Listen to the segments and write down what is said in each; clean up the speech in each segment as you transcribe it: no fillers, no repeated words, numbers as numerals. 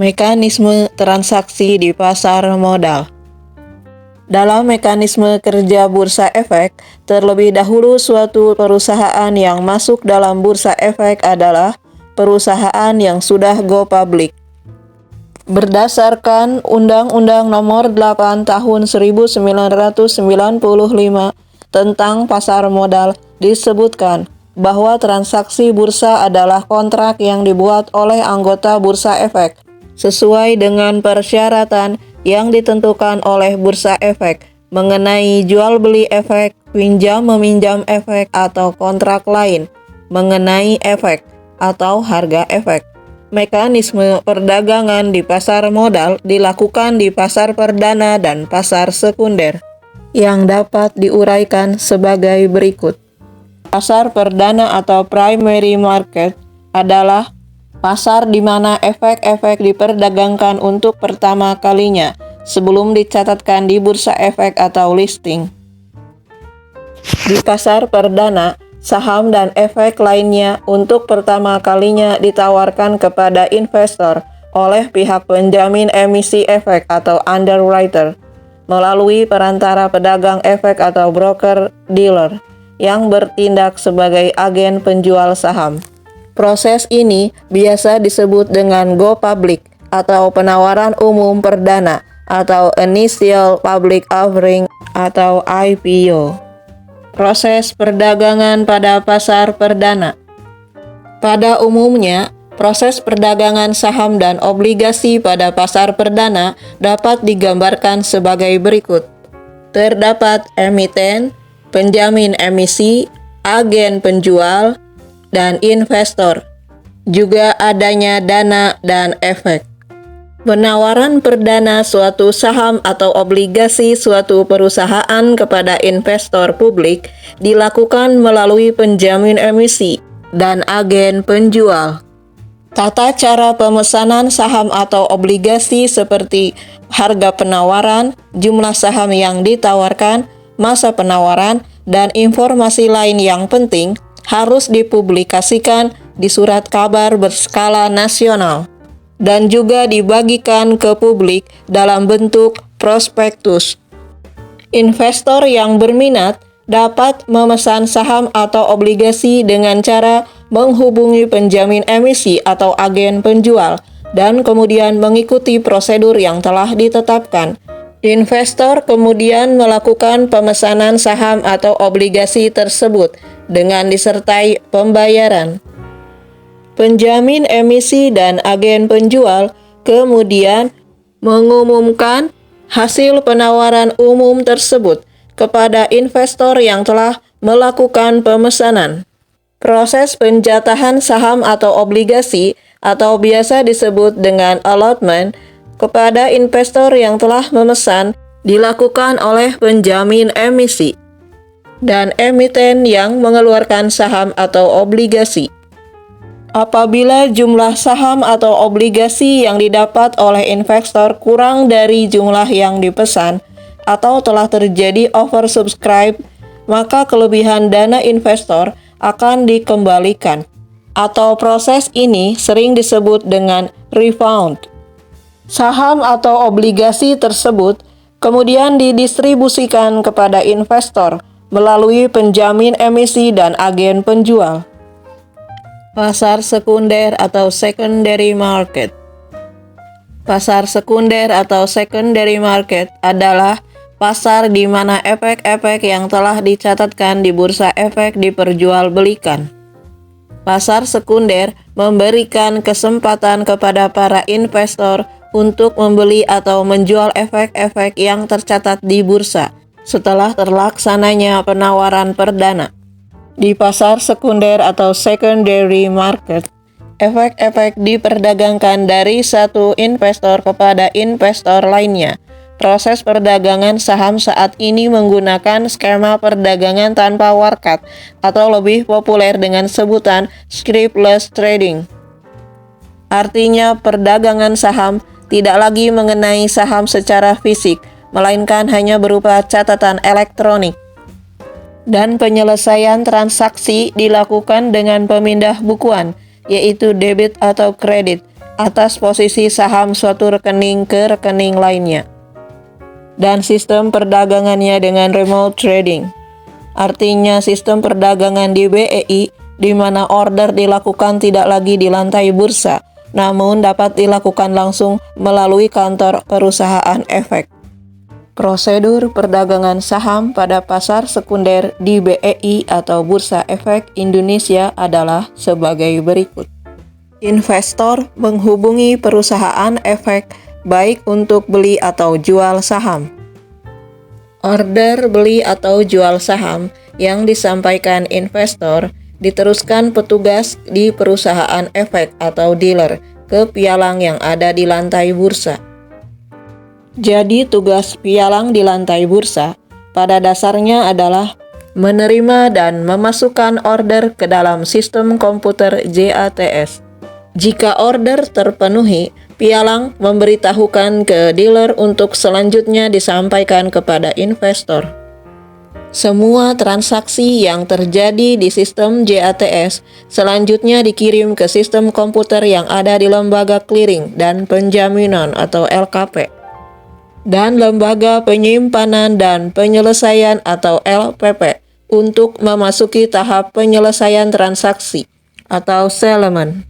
Mekanisme transaksi di pasar modal. Dalam mekanisme kerja bursa efek, terlebih dahulu suatu perusahaan yang masuk dalam bursa efek adalah perusahaan yang sudah go public. Berdasarkan Undang-Undang Nomor 8 Tahun 1995 tentang pasar modal, disebutkan bahwa transaksi bursa adalah kontrak yang dibuat oleh anggota bursa efek sesuai dengan persyaratan yang ditentukan oleh bursa efek mengenai jual beli efek, pinjam meminjam efek atau kontrak lain mengenai efek atau harga efek. Mekanisme perdagangan di pasar modal dilakukan di pasar perdana dan pasar sekunder yang dapat diuraikan sebagai berikut. Pasar perdana atau primary market adalah pasar di mana efek-efek diperdagangkan untuk pertama kalinya sebelum dicatatkan di bursa efek atau listing. Di pasar perdana, saham dan efek lainnya untuk pertama kalinya ditawarkan kepada investor oleh pihak penjamin emisi efek atau underwriter melalui perantara pedagang efek atau broker dealer yang bertindak sebagai agen penjual saham. Proses ini biasa disebut dengan go public atau penawaran umum perdana atau initial public offering atau IPO. Proses perdagangan pada pasar perdana. Pada umumnya, proses perdagangan saham dan obligasi pada pasar perdana dapat digambarkan sebagai berikut. Terdapat emiten, penjamin emisi, agen penjual, dan investor. Juga adanya dana dan efek. Penawaran perdana suatu saham atau obligasi suatu perusahaan kepada investor publik dilakukan melalui penjamin emisi dan agen penjual. Tata cara pemesanan saham atau obligasi seperti harga penawaran, jumlah saham yang ditawarkan, masa penawaran, dan informasi lain yang penting harus dipublikasikan di surat kabar berskala nasional dan juga dibagikan ke publik dalam bentuk prospektus. Investor yang berminat dapat memesan saham atau obligasi dengan cara menghubungi penjamin emisi atau agen penjual dan kemudian mengikuti prosedur yang telah ditetapkan. Investor kemudian melakukan pemesanan saham atau obligasi tersebut dengan disertai pembayaran. Penjamin emisi dan agen penjual kemudian mengumumkan hasil penawaran umum tersebut kepada investor yang telah melakukan pemesanan. Proses penjatahan saham atau obligasi atau biasa disebut dengan allotment kepada investor yang telah memesan dilakukan oleh penjamin emisi dan emiten yang mengeluarkan saham atau obligasi. Apabila jumlah saham atau obligasi yang didapat oleh investor kurang dari jumlah yang dipesan atau telah terjadi oversubscribe, maka kelebihan dana investor akan dikembalikan. Atau proses ini sering disebut dengan refund. Saham atau obligasi tersebut kemudian didistribusikan kepada investor melalui penjamin emisi dan agen penjual. Pasar sekunder atau secondary market. Pasar sekunder atau secondary market adalah pasar di mana efek-efek yang telah dicatatkan di bursa efek diperjualbelikan. Pasar sekunder memberikan kesempatan kepada para investor untuk membeli atau menjual efek-efek yang tercatat di bursa setelah terlaksananya penawaran perdana. Di pasar sekunder atau secondary market, efek-efek diperdagangkan dari satu investor kepada investor lainnya. Proses perdagangan saham saat ini menggunakan skema perdagangan tanpa warkat atau lebih populer dengan sebutan scriptless trading. Artinya perdagangan saham tidak lagi mengenai saham secara fisik, melainkan hanya berupa catatan elektronik. Dan penyelesaian transaksi dilakukan dengan pemindah bukuan, yaitu debit atau kredit, atas posisi saham suatu rekening ke rekening lainnya. Dan sistem perdagangannya dengan remote trading. Artinya sistem perdagangan di BEI di mana order dilakukan tidak lagi di lantai bursa, namun dapat dilakukan langsung melalui kantor perusahaan efek. Prosedur perdagangan saham pada pasar sekunder di BEI atau Bursa Efek Indonesia adalah sebagai berikut. Investor menghubungi perusahaan efek baik untuk beli atau jual saham. Order beli atau jual saham yang disampaikan investor diteruskan petugas di perusahaan efek atau dealer ke pialang yang ada di lantai bursa. Jadi tugas pialang di lantai bursa pada dasarnya adalah menerima dan memasukkan order ke dalam sistem komputer JATS. Jika order terpenuhi, pialang memberitahukan ke dealer untuk selanjutnya disampaikan kepada investor. Semua transaksi yang terjadi di sistem JATS selanjutnya dikirim ke sistem komputer yang ada di lembaga clearing dan penjaminan atau LKP dan lembaga penyimpanan dan penyelesaian atau LPP untuk memasuki tahap penyelesaian transaksi atau settlement.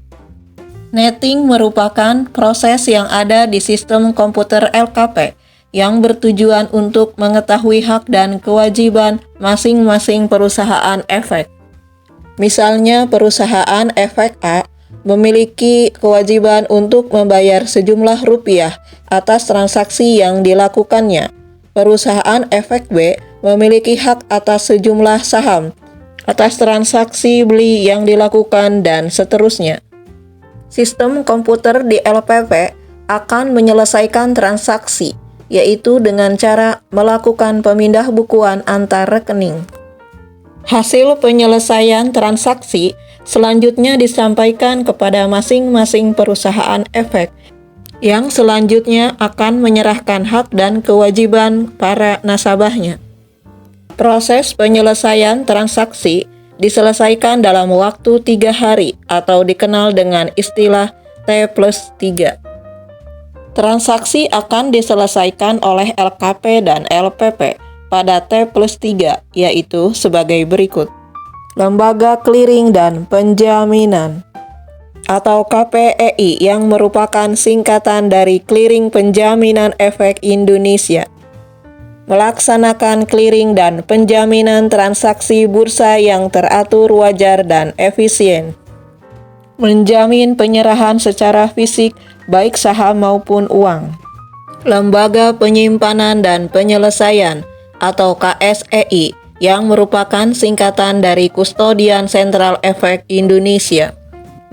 Netting merupakan proses yang ada di sistem komputer LKP yang bertujuan untuk mengetahui hak dan kewajiban masing-masing perusahaan efek. Misalnya perusahaan efek A memiliki kewajiban untuk membayar sejumlah rupiah atas transaksi yang dilakukannya. Perusahaan efek B memiliki hak atas sejumlah saham atas transaksi beli yang dilakukan dan seterusnya. Sistem komputer di LPP akan menyelesaikan transaksi, yaitu dengan cara melakukan pemindah bukuan antar rekening. Hasil penyelesaian transaksi selanjutnya disampaikan kepada masing-masing perusahaan efek, yang selanjutnya akan menyerahkan hak dan kewajiban para nasabahnya. Proses penyelesaian transaksi diselesaikan dalam waktu 3 hari atau dikenal dengan istilah T+3. Transaksi akan diselesaikan oleh LKP dan LPP pada T+3, yaitu sebagai berikut. Lembaga Clearing dan Penjaminan atau KPEI yang merupakan singkatan dari Clearing Penjaminan Efek Indonesia melaksanakan clearing dan penjaminan transaksi bursa yang teratur, wajar, dan efisien. Menjamin penyerahan secara fisik, baik saham maupun uang. Lembaga Penyimpanan dan Penyelesaian atau KSEI yang merupakan singkatan dari Kustodian Sentral Efek Indonesia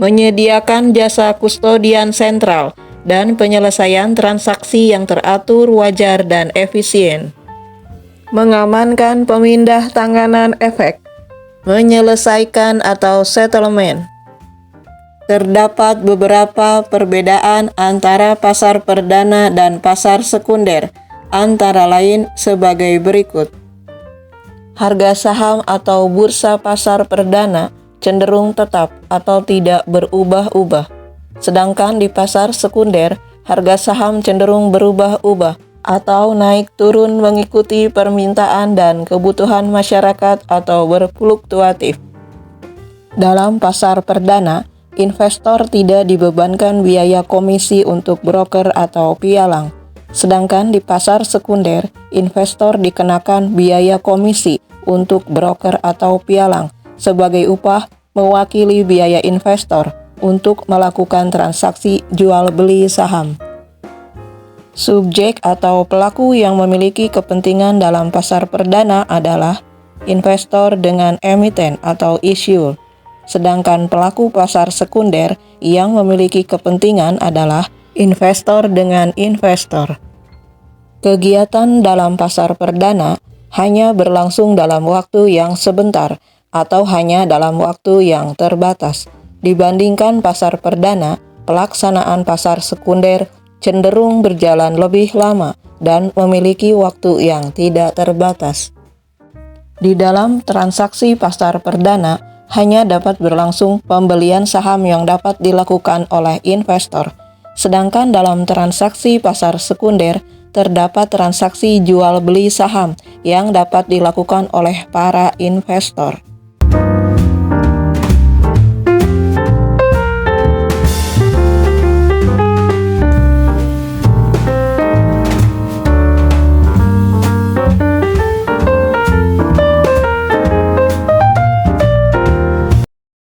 menyediakan jasa kustodian sentral dan penyelesaian transaksi yang teratur, wajar, dan efisien. Mengamankan pemindah tanganan efek, menyelesaikan atau settlement. Terdapat beberapa perbedaan antara pasar perdana dan pasar sekunder, antara lain sebagai berikut. Harga saham atau bursa pasar perdana cenderung tetap atau tidak berubah-ubah, sedangkan di pasar sekunder, harga saham cenderung berubah-ubah atau naik turun mengikuti permintaan dan kebutuhan masyarakat atau berfluktuatif. Dalam pasar perdana, investor tidak dibebankan biaya komisi untuk broker atau pialang. Sedangkan di pasar sekunder, investor dikenakan biaya komisi untuk broker atau pialang sebagai upah mewakili biaya investor untuk melakukan transaksi jual beli saham. Subjek atau pelaku yang memiliki kepentingan dalam pasar perdana adalah investor dengan emiten atau issuer, sedangkan pelaku pasar sekunder yang memiliki kepentingan adalah investor dengan investor. Kegiatan dalam pasar perdana hanya berlangsung dalam waktu yang sebentar atau hanya dalam waktu yang terbatas. Dibandingkan pasar perdana, pelaksanaan pasar sekunder cenderung berjalan lebih lama dan memiliki waktu yang tidak terbatas. Di dalam transaksi pasar perdana, hanya dapat berlangsung pembelian saham yang dapat dilakukan oleh investor, Sedangkan dalam transaksi pasar sekunder, terdapat transaksi jual beli saham yang dapat dilakukan oleh para investor.